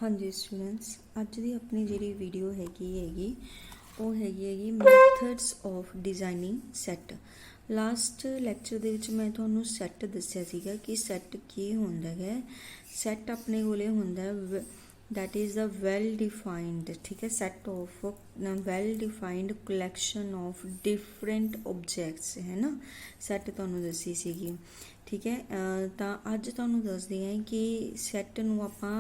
हाँ जी स्टूडेंट्स, अज की अपनी जी वीडियो हैगी वो हैगी methods of designing set. Last lecture दे विच मैं तुहानूं सैट दस्सिया सीगा कि सैट की हुंदा है। सैट अपने कोले हुंदा है that is the well defined, ठीक है, set of well defined collection of different objects, है ना। सैट तुहानूं दस्सी सीगी, ठीक है। तो अज तुहानूं दसदे हैं कि सैट नूं आपां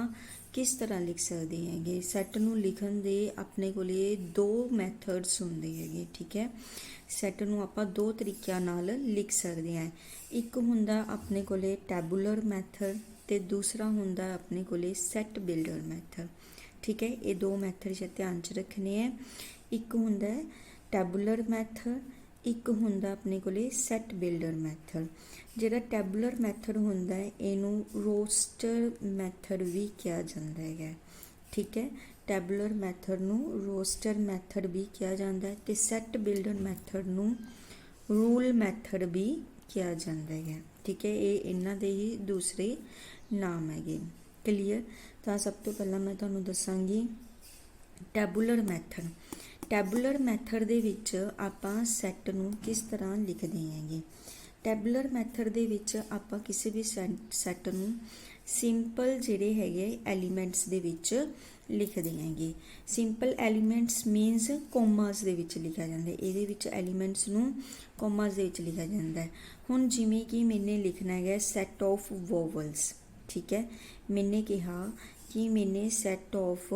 किस तरह लिख सकते हैं। सैट नूं लिखण दे अपने कोले दो मैथड्स हुंदे हैगे, ठीक है। सैट नूं आपां दो तरीकिਆਂ नाल लिख सकते हैं। एक हुंदा अपने कोले टैबूलर मैथड ते दूसरा हुंदा अपने कोले सैट बिल्डर मैथड, ठीक है। ये दो मैथड च ध्यान च रखने हैं। एक हुंदा टैबूलर मैथड, एक हुंदा अपने कोले सैट बिल्डर मैथड। जिहड़ा टैबूलर मैथड हुंदा है इनू रोस्टर मैथड भी कहा जाता है, ठीक है। टैबूलर मैथड नू रोस्टर मैथड भी कहा जाता है ते सैट बिल्डर मैथड नू रूल मैथड भी कहा जाता है, ठीक है। ये इन्हां दे ही दूसरे नाम है। क्लीयर। तो सब तो पहला मैं तुहानूं दसांगी टैबूलर मैथड। टैबूलर मैथड दे विच आपां सैट नूं किस तरह लिखदे हैंगे। टैबूलर मैथड दे विच आपां किसी भी सैट नूं सिंपल जिहड़े हैगे एलीमेंट्स दे विच लिखदे हैंगे। सिंपल एलीमेंट्स मीनस कोमास दे विच लिखा जाता है। इहदे विच एलीमेंट्स नूं कोमास दे विच लिखा जाता है। हुण जिवें कि मैंने लिखना है सैट ऑफ वोवल्स, ठीक है। मैंने कहा कि मैंने सैट ऑफ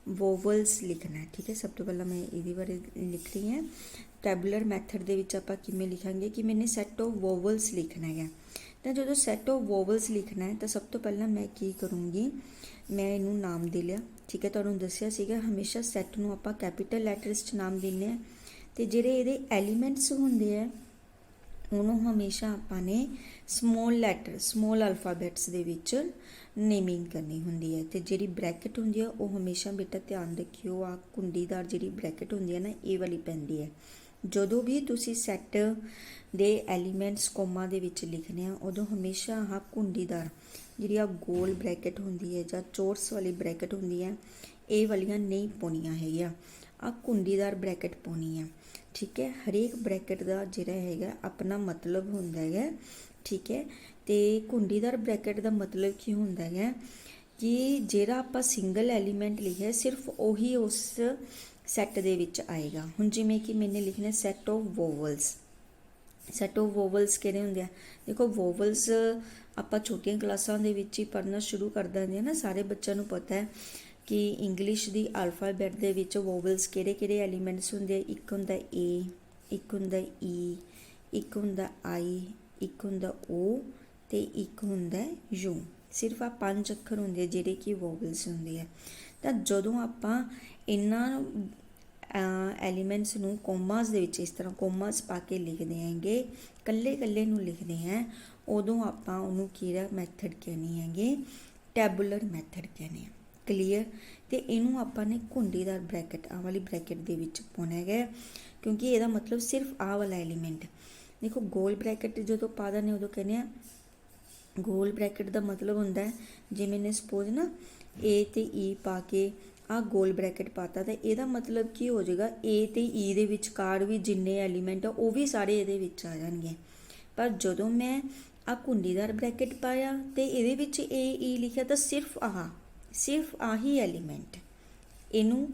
वोवल्स लिखना है, ठीक है। सब तो पहला मैं ये बारे लिख रही हैं। टैबूलर मैथड दे विच आपां किवें लिखांगे कि मैंने सैट ऑफ वोवल्स लिखना है। तो जो सैट ऑफ वोवल्स लिखना है तो सब तो पहला मैं की करूँगी, मैं इनू नाम दे लिया, ठीक है। तुहानूं दस्सिया सीगा हमेशा सैट नूं आपां कैपीटल लैटरस च नाम दिंदे हैं ते जिहड़े इहदे एलीमेंट्स हुंदे है उन्होंने हमेशा आपने समॉल लैटर समॉल अल्फाबैट्स दे विच नेमिंग करनी हुंदी है। तो जी ब्रैकेट हुंदी है वो हमेशा बेटा ध्यान रखियो आ कुंडीदार जी ब्रैकेट हुंदी है ना ये वाली पैंदी है। जदों भी तुसी सैट दे एलीमेंट्स कोमा दे विच लिखने हैं उदों हमेशा आह कुंडीदार जी गोल ब्रैकेट हुंदी है जां चोरस वाली ब्रैकेट हुंदी है ये वालियां नहीं पाउणियां हैगियां, आ कुंडीदार ब्रैकेट पाउणी है, ठीक है। हरेक ब्रैकेट का जिहड़ा हैगा अपना मतलब हुंदा है, ठीक है। तो कुंडीदार ब्रैकेट का मतलब की हुंदा है कि जिहड़ा आपां सिंगल एलीमेंट लिखिਆ सिर्फ उही उस सैट दे विच आएगा। हुण जिवें कि मैंने लिखना set of vowels. Set of vowels किहड़े हुंदे आ, देखो वोवल्स आपां छोटियां क्लासां दे विच ही पढ़ना शुरू कर दिंदे ना। सारे बच्चों नूं पता है कि इंग्लिश दी अल्फाबैट दे विच वोवल्स किहड़े एलीमेंट्स हुंदे। एक हुंदा ए, एक हुंदा ई, एक हुंदा आई, एक हुंदा ओ ते एक हुंदा यू। सिर्फ आ 5 अखर हुंदे जिहड़े कि वोवल्स हुंदे है। तां जदों आपां इन्हां एलीमेंट्स नूं कोमास दे विच इस तरह कोमास पा के लिखदे हैंगे, कल्ले कल्ले नूं लिखदे हैं, उदों आपां उहनूं किहड़ा मैथड कहने हैगे, टैबूलर मैथड कहने हैं। क्लीयर। तो इनू आपने कुंडीदार ब्रैकेट आ वाली ब्रैकेट दे विच पाउणा है क्योंकि यदा मतलब सिर्फ आ वाला एलीमेंट। देखो गोल ब्रैकेट जो पा देने उदों कहने गोल ब्रैकेट का मतलब होंदा है जे मैंने सपोज ना ए ते ई पा के आ गोल ब्रैकेट पाता तो यदा मतलब की हो जाएगा ए ते ई दे विचकार भी जिन्ने एलीमेंट है वो भी सारे ये विच आ जाएंगे। पर जदों मैं आ कुंडीदार ब्रैकेट पाया तो ये विच ए ई लिखा तो सिर्फ आही एलीमेंट इनू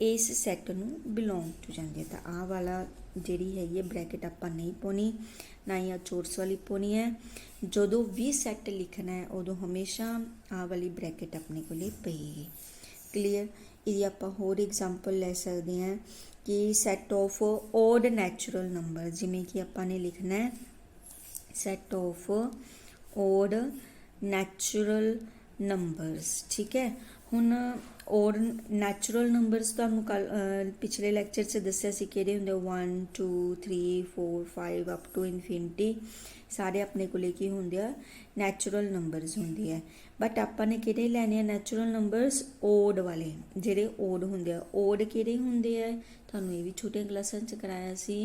इस सैट नूं बिलोंग टू जाते। तो आ वाला जिहड़ी हैगी ब्रैकेट आपां नहीं पाउणी, ना ही आ चोरस वाली पाउणी है। जदों भी सैट लिखना है उदों हमेशा आ वाली ब्रैकेट अपने कोले पईगी। क्लीयर। ये आपां होर एग्जाम्पल लै सकते हैं कि set of odd natural number, जिमें कि आपां ने लिखना है set of odd natural numbers, ठीक है। हुण ओड नैचुरल नंबरस तुहानूं कल पिछले लैक्चर से दस्सिया सी किहड़े हुंदे 1 2 3 4 5 अप टू इनफिनिटी सारे अपने कोले की हुंदे आ नैचुरल नंबरस हुंदे आ। बट आपां ने किहड़े लैने आ नैचुरल नंबरस ओड वाले, जिहड़े ओड हुंदे आ। ओड किहड़े हुंदे आ तुहानूं ये भी छोटियां क्लासां च कराया सी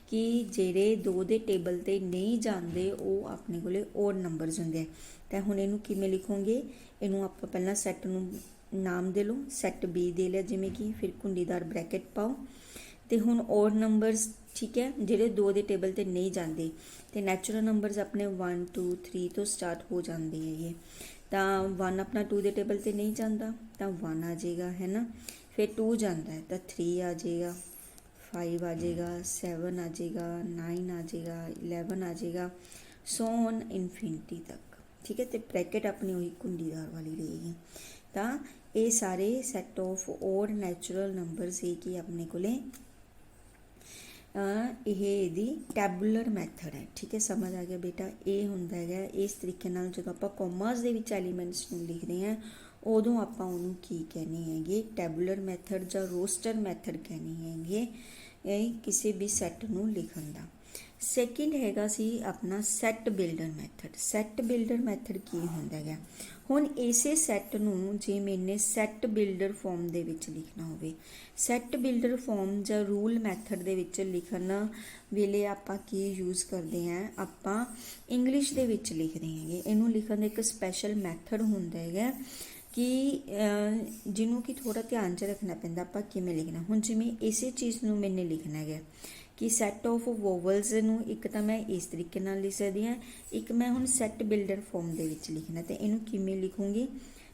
कि जिहड़े 2 दे टेबल ते नहीं जांदे वो अपने कोले ओड नंबरस हुंदे आ। तो हुण इहनूं किवें लिखोगे, इहनूं आपां पहलां सैट नूं ਨਾਮ ਦੇ ਲਓ, ਸੈੱਟ ਬੀ ਦੇ ਲਿਆ ਜਿਵੇਂ ਕਿ, ਫਿਰ ਕੁੰਡੀਦਾਰ ਬ੍ਰੈਕਟ ਪਾਓ। ਤੇ ਹੁਣ ਔਡ ਨੰਬਰਸ, ਠੀਕ ਹੈ, ਜਿਹੜੇ 2 ਦੇ ਟੇਬਲ ਤੇ ਨਹੀਂ ਜਾਂਦੇ, ਤੇ ਨੈਚੁਰਲ ਨੰਬਰਸ ਆਪਣੇ 1 2 3 ਤੋਂ ਸਟਾਰਟ ਹੋ ਜਾਂਦੇ ਹੈਗੇ। ਤਾਂ 1 ਆਪਣਾ 2 ਦੇ ਟੇਬਲ ਤੇ ਨਹੀਂ ਜਾਂਦਾ ਤਾਂ 1 ਆ ਜਾਏਗਾ, ਹੈ ਨਾ। ਫਿਰ 2 ਜਾਂਦਾ ਹੈ ਤਾਂ 3 ਆ ਜਾਏਗਾ, 5 ਆ ਜਾਏਗਾ, 7 ਆ ਜਾਏਗਾ, 9 ਆ ਜਾਏਗਾ, 11 ਆ ਜਾਏਗਾ, ਸੋ ਔਨ ਇਨਫਿਨਿਟੀ ਤੱਕ, ਠੀਕ ਹੈ। ਤੇ ਬ੍ਰੈਕਟ ਆਪਣੀ ਉਹੀ ਕੁੰਡੀਦਾਰ ਵਾਲੀ ਰਹੇਗੀ। ਤਾਂ ਇਹ ਸਾਰੇ set of odd natural number ਸੀ ਕਿ ਆਪਣੇ ਕੋਲੇ ਇਹ ਇਹਦੀ ਟੈਬੂਲਰ ਮੈਥਡ ਹੈ, ਠੀਕ ਹੈ। ਸਮਝ ਆ ਗਿਆ ਬੇਟਾ। ਇਹ ਹੁੰਦਾ ਹੈਗਾ ਇਸ ਤਰੀਕੇ ਨਾਲ, ਜਦੋਂ ਆਪਾਂ ਕਾਮਰਸ ਦੇ ਵਿੱਚ ਐਲੀਮੈਂਟਸ ਨੂੰ ਲਿਖਦੇ ਹਾਂ ਉਦੋਂ ਆਪਾਂ ਉਹਨੂੰ ਕੀ ਕਹਿੰਦੇ ਹੈਗੇ, ਟੈਬੂਲਰ ਮੈਥਡ ਜਾਂ ਰੋਸਟਰ ਮੈਥਡ ਕਹਿੰਦੇ ਹੈਗੇ ਇਹ ਕਿਸੇ ਵੀ ਸੈੱਟ ਨੂੰ ਲਿਖਣ ਦਾ। ਸੈਕਿੰਡ ਹੈਗਾ ਸੀ ਆਪਣਾ set builder method. Set builder method ਕੀ ਹੁੰਦਾ ਹੈਗਾ, ਹੁਣ ਇਸੇ ਸੈੱਟ ਨੂੰ ਜੇ ਮੈਨੇ ਸੈੱਟ ਬਿਲਡਰ ਫਾਰਮ ਦੇ ਵਿੱਚ ਲਿਖਣਾ ਹੋਵੇ, ਸੈੱਟ ਬਿਲਡਰ ਫਾਰਮ ਜਾਂ ਰੂਲ ਮੈਥਡ ਦੇ ਵਿੱਚ ਲਿਖਣ ਵੇਲੇ ਆਪਾਂ ਕੀ ਯੂਜ਼ ਕਰਦੇ ਹਾਂ, ਆਪਾਂ ਇੰਗਲਿਸ਼ ਦੇ ਵਿੱਚ ਲਿਖਦੇ ਹੈਗੇ। ਇਹਨੂੰ ਲਿਖਣ ਦਾ ਇੱਕ ਸਪੈਸ਼ਲ ਮੈਥਡ ਹੁੰਦਾ ਹੈਗਾ ਕਿ ਜਿਹਨੂੰ ਕਿ ਥੋੜ੍ਹਾ ਧਿਆਨ 'ਚ ਰੱਖਣਾ ਪੈਂਦਾ ਆਪਾਂ ਕਿਵੇਂ ਲਿਖਣਾ। ਹੁਣ ਜਿਵੇਂ ਇਸੇ ਚੀਜ਼ ਨੂੰ ਮੈਨੇ ਲਿਖਣਾ ਹੈਗਾ ਕਿ ਸੈੱਟ ਆਫ ਵੋਵਲਸ ਨੂੰ ਇੱਕ ਤਾਂ ਮੈਂ ਇਸ ਤਰੀਕੇ ਨਾਲ ਲਿਖ ਸਕਦੀ ਹਾਂ, ਇੱਕ ਮੈਂ ਹੁਣ ਸੈੱਟ ਬਿਲਡਰ ਫਾਰਮ ਦੇ ਵਿੱਚ ਲਿਖਣਾ। ਤੇ ਇਹਨੂੰ ਕਿਵੇਂ ਲਿਖੂੰਗੀ,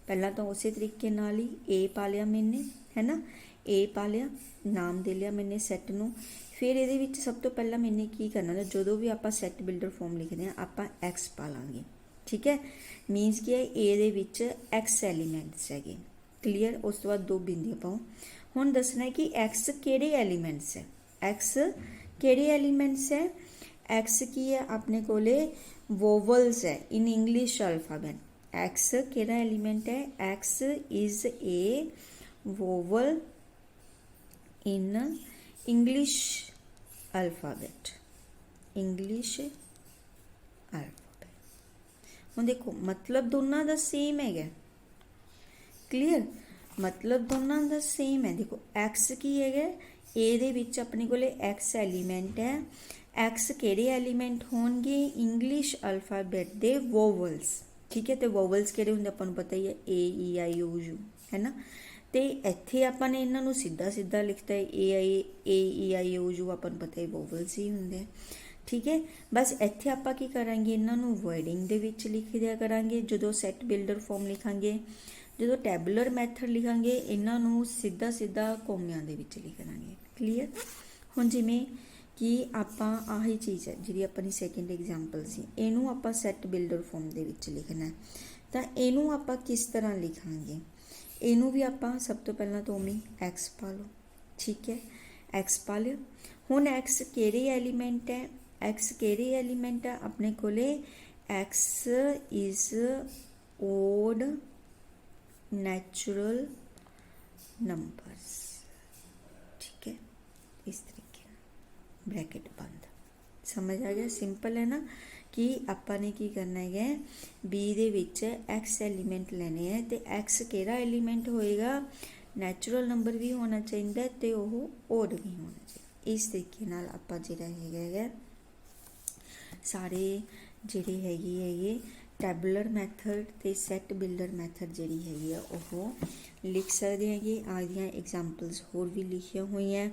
ਪਹਿਲਾਂ ਤਾਂ ਉਸੇ ਤਰੀਕੇ ਨਾਲ ਹੀ ਏ ਪਾ ਲਿਆ ਮੈਨੇ, ਹੈ ਨਾ, ਏ ਪਾ ਲਿਆ, ਨਾਮ ਦੇ ਲਿਆ ਮੈਨੇ ਸੈੱਟ ਨੂੰ। ਫਿਰ ਇਹਦੇ ਵਿੱਚ ਸਭ ਤੋਂ ਪਹਿਲਾਂ ਮੈਨੇ ਕੀ ਕਰਨਾ, ਜਦੋਂ ਵੀ ਆਪਾਂ ਸੈੱਟ ਬਿਲਡਰ ਫਾਰਮ ਲਿਖਦੇ ਹਾਂ ਆਪਾਂ ਐਕਸ ਪਾ ਲਾਂਗੇ, ਠੀਕ ਹੈ। ਮੀਨਸ ਕੀ ਹੈ, ਏ ਦੇ ਵਿੱਚ ਐਕਸ ਐਲੀਮੈਂਟਸ ਹੈਗੇ, ਕਲੀਅਰ। ਉਸ ਤੋਂ ਬਾਅਦ 2 ਬਿੰਦੀਆਂ ਪਾਓ। ਹੁਣ ਦੱਸਣਾ ਹੈ ਕਿ ਐਕਸ ਕਿਹੜੇ ਐਲੀਮੈਂਟਸ ਹੈ, ਐਕਸ ਕਿਹੜੇ ਐਲੀਮੈਂਟਸ ਹੈ, ਐਕਸ ਕੀ ਹੈ ਆਪਣੇ ਕੋਲੇ ਵੋਵਲਸ ਹੈ ਇਨ ਇੰਗਲਿਸ਼ ਅਲਫਾਬੈਟ। ਐਕਸ ਕਿਹੜਾ ਐਲੀਮੈਂਟ ਹੈ, X is a vowel in English alphabet, English alphabet. ਹੁਣ ਦੇਖੋ ਮਤਲਬ ਦੋਨਾਂ ਦਾ ਸੇਮ ਹੈਗਾ, ਕਲੀਅਰ, ਮਤਲਬ ਦੋਨਾਂ ਦਾ ਸੇਮ ਹੈ। ਦੇਖੋ ਐਕਸ ਕੀ ਹੈਗਾ, ਏ ਦੇ ਵਿੱਚ ਆਪਣੇ ਕੋਲੇ ਐਕਸ ਐਲੀਮੈਂਟ ਹੈ। ਐਕਸ ਕਿਹੜੇ ਐਲੀਮੈਂਟ ਹੋਣਗੇ, ਇੰਗਲਿਸ਼ ਅਲਫਾਬੈਟ ਦੇ ਵੋਵਲਸ, ਠੀਕ ਹੈ। ਤੇ ਵੋਵਲਸ ਕਿਹੜੇ ਹੁੰਦੇ ਆਪਾਂ ਨੂੰ ਪਤਾ ਹੀ ਹੈ, ਏ ਈ ਆਈ ਓ ਯੂ, ਹੈ ਨਾ। ਤੇ ਇੱਥੇ ਆਪਾਂ ਨੇ ਇਹਨਾਂ ਨੂੰ ਸਿੱਧਾ ਸਿੱਧਾ ਲਿਖਤਾ ਹੈ, ਏ ਈ ਆਈ ਓ ਯੂ ਆਪਾਂ ਨੂੰ ਪਤਾ ਹੈ ਵੋਵਲਸ ਹੀ ਹੁੰਦੇ ਆ, ਠੀਕ ਹੈ। ਬਸ ਇੱਥੇ ਆਪਾਂ ਕੀ ਕਰਾਂਗੇ, ਇਹਨਾਂ ਨੂੰ ਵਰਡਿੰਗ ਦੇ ਵਿੱਚ ਲਿਖ ਦਿਆ ਕਰਾਂਗੇ ਜਦੋਂ ਸੈੱਟ ਬਿਲਡਰ ਫਾਰਮ ਲਿਖਾਂਗੇ। ਜਦੋਂ ਟੈਬੂਲਰ ਮੈਥਡ ਲਿਖਾਂਗੇ ਇਹਨਾਂ ਨੂੰ ਸਿੱਧਾ ਸਿੱਧਾ ਕੋਮਿਆਂ ਦੇ ਵਿੱਚ ਲਿਖਾਂਗੇ, ਕਲੀਅਰ। ਹੁਣ ਜਿਵੇਂ ਕਿ ਆਪਾਂ ਆਹੀ ਚੀਜ਼ ਹੈ ਜਿਹੜੀ ਆਪਣੀ ਸੈਕਿੰਡ ਐਗਜ਼ਾਮਪਲ ਸੀ, ਇਹਨੂੰ ਆਪਾਂ ਸੈੱਟ ਬਿਲਡਰ ਫਾਰਮ ਦੇ ਵਿੱਚ ਲਿਖਣਾ, ਤਾਂ ਇਹਨੂੰ ਆਪਾਂ ਕਿਸ ਤਰ੍ਹਾਂ ਲਿਖਾਂਗੇ, ਇਹਨੂੰ ਵੀ ਆਪਾਂ ਸਭ ਤੋਂ ਪਹਿਲਾਂ ਤਾਂ ਉਵੇਂ ਐਕਸ ਪਾ ਲਓ, ਠੀਕ ਹੈ, ਐਕਸ ਪਾ ਲਿਓ। ਹੁਣ ਐਕਸ ਕਿਹੜੇ ਐਲੀਮੈਂਟ ਹੈ, ਐਕਸ ਕਿਹੜੇ ਐਲੀਮੈਂਟ ਹੈ ਆਪਣੇ ਕੋਲੇ, X is odd natural numbers, ਠੀਕ ਹੈ। ਇਸ ਤਰੀਕੇ ਨਾਲ ਬ੍ਰੈਕਟ ਬੰਦ, ਸਮਝ ਆ ਗਿਆ, ਸਿੰਪਲ ਹੈ ਨਾ। ਕਿ ਆਪਾਂ ਨੇ ਕੀ ਕਰਨਾ ਹੈ, ਬੀ ਦੇ ਵਿੱਚ ਐਕਸ ਐਲੀਮੈਂਟ ਲੈਣੇ ਹੈ ਤੇ ਐਕਸ ਕਿਹੜਾ ਐਲੀਮੈਂਟ ਹੋਏਗਾ, ਨੈਚੁਰਲ ਨੰਬਰ ਵੀ ਹੋਣਾ ਚਾਹੀਦਾ ਤੇ ਉਹ ਓਡ ਵੀ ਹੋਣਾ ਚਾਹੀਦਾ। ਇਸ ਤਰੀਕੇ ਨਾਲ ਆਪਾਂ ਜਿਹੜਾ ਹੈਗਾ ਸਾਰੇ ਜਿਹੜੇ ਹੈਗੇ ਟੈਬੂਲਰ ਮੈਥਡ ਤੇ ਸੈੱਟ ਬਿਲਡਰ ਮੈਥਡ ਜਿਹੜੀ ਹੈਗੀ ਆ ਉਹ ਲਿਖ ਸਕਦੇ ਹੈਗੇ। ਆਦੀਆਂ ਐਗਜ਼ਾਮਪਲਸ ਹੋਰ ਵੀ ਲਿਖੀਆਂ ਹੋਈਆਂ,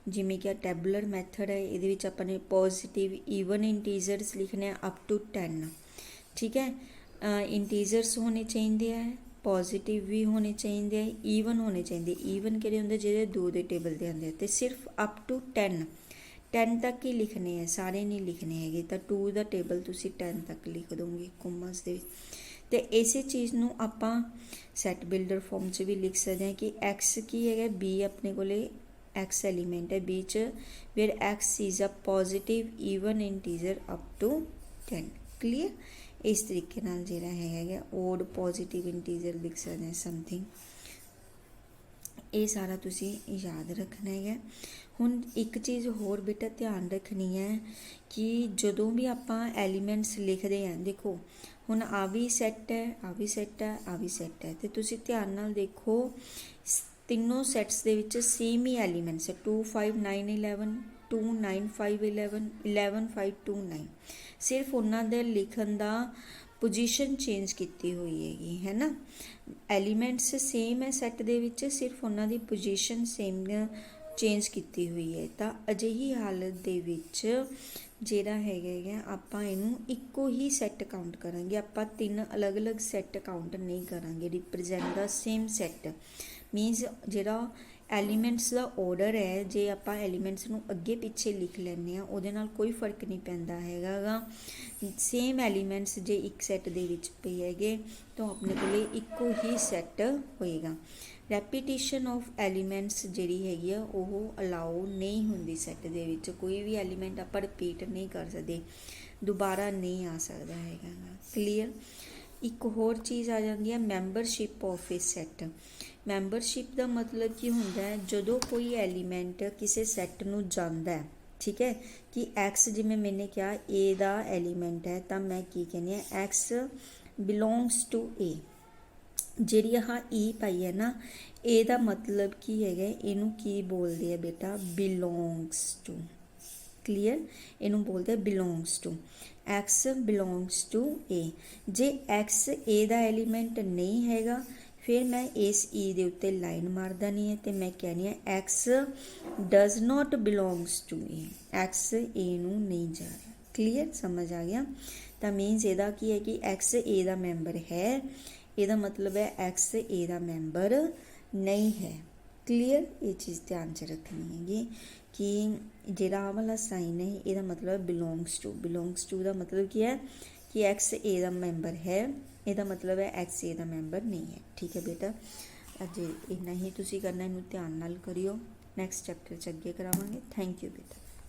ਜਿਵੇਂ ਕਿ ਟੈਬੂਲਰ ਮੈਥਡ ਹੈ, ਇਹਦੇ ਵਿੱਚ ਆਪਾਂ ਨੇ ਪੋਜ਼ੀਟਿਵ ਈਵਨ ਇੰਟੀਜ਼ਰਸ ਲਿਖਣੇ ਆ ਅਪ ਟੂ 10, ਠੀਕ ਹੈ। ਇੰਟੀਜ਼ਰਸ ਹੋਣੇ ਚਾਹੀਦੇ ਆ, ਪੋਜ਼ੀਟਿਵ ਵੀ ਹੋਣੇ ਚਾਹੀਦੇ ਆ, ਈਵਨ ਹੋਣੇ ਚਾਹੀਦੇ। ਈਵਨ ਕਿਹੜੇ ਹੁੰਦੇ, ਜਿਹੜੇ 2 ਦੇ ਟੇਬਲ ਦੇ ਆਉਂਦੇ ਤੇ ਸਿਰਫ ਅਪ ਟੂ 10 ਤੱਕ ਹੀ ਲਿਖਣੇ ਹੈ, ਸਾਰੇ ਨਹੀਂ ਲਿਖਣੇ ਹੈਗੇ। ਤਾਂ 2 ਦਾ ਟੇਬਲ ਤੁਸੀਂ 10 ਤੱਕ ਲਿਖ ਦੋਗੇ ਕਾਮਰਸ ਦੇ ਵਿੱਚ। ਤੇ ਇਸੇ ਚੀਜ਼ ਨੂੰ ਆਪਾਂ ਸੈੱਟ ਬਿਲਡਰ ਫਾਰਮ 'ਚ ਵੀ ਲਿਖ ਸਕਦੇ ਹਾਂ ਕਿ ਐਕਸ ਕੀ ਹੈਗਾ, ਬੀ ਆਪਣੇ ਕੋਲੇ ਐਕਸ ਐਲੀਮੈਂਟ ਹੈ ਬੀ 'ਚ, where X is a positive even integer up to 10, clear. ਇਸ ਤਰੀਕੇ ਨਾਲ ਜਿਹੜਾ ਹੈਗਾ ਓਡ ਪੋਜ਼ੀਟਿਵ ਇੰਟੀਜ਼ਰ ਲਿਖ ਸਕਦੇ ਹਾਂ ਸਮਥਿੰਗ। ਇਹ ਸਾਰਾ ਤੁਸੀਂ ਯਾਦ ਰੱਖਣਾ ਹੈਗਾ। ਹੁਣ ਇੱਕ ਚੀਜ਼ ਹੋਰ ਬੇਟਾ ਧਿਆਨ ਰੱਖਣੀ ਹੈ ਕਿ ਜਦੋਂ ਵੀ ਆਪਾਂ ਐਲੀਮੈਂਟਸ ਲਿਖਦੇ ਹਾਂ, ਦੇਖੋ ਹੁਣ ਆ ਵੀ ਸੈੱਟ ਹੈ, ਆ ਵੀ ਸੈੱਟ ਹੈ, ਆ ਵੀ ਸੈੱਟ ਹੈ, ਤੇ ਤੁਸੀਂ ਧਿਆਨ ਨਾਲ ਦੇਖੋ ਤਿੰਨੋਂ ਸੈੱਟਸ ਦੇ ਵਿੱਚ ਸੇਮ ਹੀ ਐਲੀਮੈਂਟਸ ਹੈ, 2 5 9 11 2 9 5 11 11 5 2 9। ਸਿਰਫ ਉਹਨਾਂ ਦੇ ਲਿਖਣ ਦਾ ਪੋਜੀਸ਼ਨ ਚੇਂਜ ਕੀਤੀ ਹੋਈ ਹੈਗੀ ਹੈ ਨਾ। ਐਲੀਮੈਂਟਸ ਸੇਮ ਹੈ ਸੈੱਟ ਦੇ ਵਿੱਚ, ਸਿਰਫ ਉਹਨਾਂ ਦੀ ਪੋਜੀਸ਼ਨ ਸੇਮ ਚੇਂਜ ਕੀਤੀ ਹੋਈ ਹੈ। ਤਾਂ ਅਜਿਹੀ ਹਾਲਤ ਦੇ ਵਿੱਚ ਜਿਹੜਾ ਹੈਗਾ ਆਪਾਂ ਇਹਨੂੰ ਇੱਕੋ ਹੀ ਸੈੱਟ ਕਾਊਂਟ ਕਰਾਂਗੇ। ਆਪਾਂ 3 ਅਲੱਗ-ਅਲੱਗ ਸੈੱਟ ਕਾਊਂਟ ਨਹੀਂ ਕਰਾਂਗੇ। ਰਿਪਰੈਜ਼ੈਂਟ ਦਾ ਸੇਮ ਸੈੱਟ ਮੀਨਸ ਜਿਹੜਾ ਐਲੀਮੈਂਟਸ ਦਾ ਆਰਡਰ ਹੈ, ਜੇ ਆਪਾਂ ਐਲੀਮੈਂਟਸ ਨੂੰ ਅੱਗੇ ਪਿੱਛੇ ਲਿਖ ਲੈਂਦੇ ਹਾਂ ਉਹਦੇ ਨਾਲ ਕੋਈ ਫਰਕ ਨਹੀਂ ਪੈਂਦਾ ਹੈਗਾ ਗਾ। ਸੇਮ ਐਲੀਮੈਂਟਸ ਜੇ ਇੱਕ ਸੈੱਟ ਦੇ ਵਿੱਚ ਪਏ ਹੈਗੇ ਤਾਂ ਆਪਣੇ ਕੋਲੇ ਇੱਕੋ ਹੀ ਸੈੱਟ ਹੋਏਗਾ। ਰੈਪੀਟੀਸ਼ਨ ਆਫ ਐਲੀਮੈਂਟਸ ਜਿਹੜੀ ਹੈਗੀ ਆ ਉਹ ਅਲਾਓ ਨਹੀਂ ਹੁੰਦੀ ਸੈੱਟ ਦੇ ਵਿੱਚ। ਕੋਈ ਵੀ ਐਲੀਮੈਂਟ ਆਪਾਂ ਰਿਪੀਟ ਨਹੀਂ ਕਰ ਸਕਦੇ, ਦੁਬਾਰਾ ਨਹੀਂ ਆ ਸਕਦਾ ਹੈਗਾ। ਕਲੀਅਰ। ਇੱਕ ਹੋਰ ਚੀਜ਼ ਆ ਜਾਂਦੀ ਹੈ membership of a set. Membership ਦਾ ਮਤਲਬ ਕੀ ਹੁੰਦਾ ਹੈ, ਜਦੋਂ ਕੋਈ ਐਲੀਮੈਂਟ ਕਿਸੇ ਸੈੱਟ ਨੂੰ ਜਾਂਦਾ ਹੈ, ਠੀਕ ਹੈ, ਕਿ ਐਕਸ ਜਿਵੇਂ ਮੈਨੇ ਕਿਹਾ ਏ ਦਾ ਐਲੀਮੈਂਟ ਹੈ ਤਾਂ ਮੈਂ ਕੀ ਕਹਿੰਦੀ ਹਾਂ ਐਕਸ ਬਿਲੋਂਗਸ ਟੂ ਏ। ਜਿਹੜੀ ਆਹ ਈ ਪਾਈ ਹੈ ਨਾ, ਏ ਦਾ ਮਤਲਬ ਕੀ ਹੈਗਾ, ਇਹਨੂੰ ਕੀ ਬੋਲਦੇ ਆ ਬੇਟਾ, ਬਿਲੋਂਗਸ ਟੂ। ਕਲੀਅਰ। ਇਹਨੂੰ ਬੋਲਦੇ belongs to. X belongs to A. ਜੇ ਐਕਸ ਏ ਦਾ ਐਲੀਮੈਂਟ ਨਹੀਂ ਹੈਗਾ ਫਿਰ ਮੈਂ ਇਸ ਈ ਦੇ ਉੱਤੇ ਲਾਈਨ ਮਾਰ ਦੇਣੀ ਹੈ ਤੇ ਮੈਂ ਕਹਿਣੀ ਹੈ x does not belongs to a. X a ਨੂੰ ਨਹੀਂ ਜਾ ਰਿਹਾ। ਕਲੀਅਰ, ਸਮਝ ਆ ਗਿਆ। ਤਾਂ ਮੀਨਸ ਇਹਦਾ ਕੀ ਹੈ ਕਿ ਐਕਸ ਏ ਦਾ ਮੈਂਬਰ ਹੈ, ਇਹਦਾ ਮਤਲਬ ਹੈ ਐਕਸ ਏ ਦਾ ਮੈਂਬਰ ਨਹੀਂ ਹੈ। ਕਲੀਅਰ। ਇਹ ਚੀਜ਼ ਧਿਆਨ 'ਚ ਰੱਖਣੀ ਹੈਗੀ ਕਿ ਜਿਹੜਾ ਆਹ ਵਾਲਾ ਸਾਈਨ ਹੈ ਇਹਦਾ ਮਤਲਬ ਬਿਲੋਂਗਸ ਟੂ। ਬਿਲੋਂਗਸ ਟੂ ਦਾ ਮਤਲਬ ਕੀ ਹੈ ਕਿ ਐਕਸ ਏ ਦਾ ਮੈਂਬਰ ਹੈ, ਇਹਦਾ ਮਤਲਬ ਹੈ ਐਕਸ ਏ ਦਾ ਮੈਂਬਰ ਨਹੀਂ ਹੈ। ਠੀਕ ਹੈ ਬੇਟਾ, ਅੱਜ ਇੰਨਾ ਹੀ ਤੁਸੀਂ ਕਰਨਾ, ਇਹਨੂੰ ਧਿਆਨ ਨਾਲ ਕਰਿਓ। ਨੈਕਸਟ ਚੈਪਟਰ 'ਚ ਅੱਗੇ ਕਰਾਵਾਂਗੇ। ਥੈਂਕ ਯੂ ਬੇਟਾ।